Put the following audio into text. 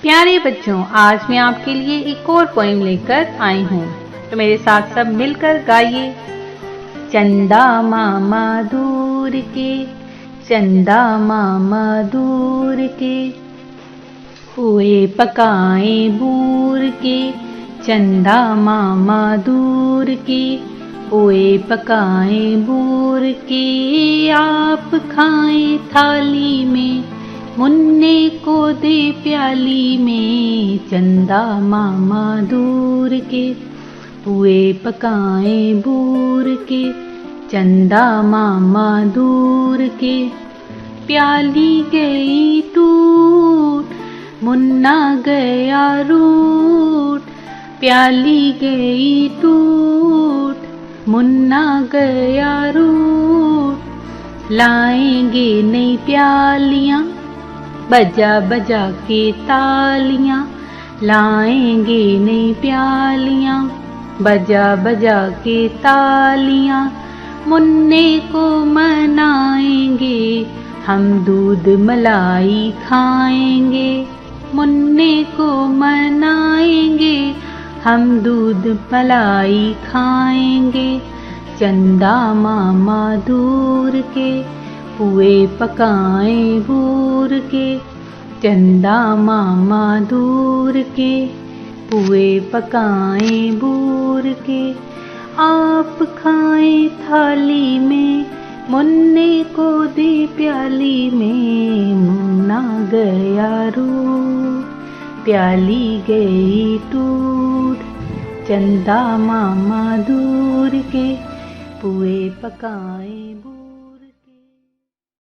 प्यारे बच्चों, आज मैं आपके लिए एक और पोएम लेकर आई हूँ, तो मेरे साथ सब मिलकर गाइए। चंदा मामा दूर के, चंदा मामा दूर के, हुए पकाए बूर के, चंदा मामा दूर के, हुए पकाए बूर के, आप खाएं थाली में, मुन्ने को दे प्याली में, चंदा मामा दूर के, हुए पकाए बूर के, चंदा मामा दूर के, प्याली गई टूट, मुन्ना गया रूठ, प्याली गई टूट, मुन्ना गया रूठ, लाएंगे नई प्यालियां, बजा बजा के तालियां, लाएंगे नई प्यालियां, बजा बजा के तालियां, मुन्ने को मनाएंगे, हम दूध मलाई खाएंगे, मुन्ने को मनाएंगे, हम दूध मलाई खाएंगे, चंदा मामा दूर के, हुए पकाए बूर के, चंदा मामा दूर के, हुए पकाए बूर के, आप खाएं थाली में, मुन्ने को दे प्याली में, मुन्ना गया रूठ, प्याली गई टूट, चंदा मामा दूर के, हुए पकाए बूर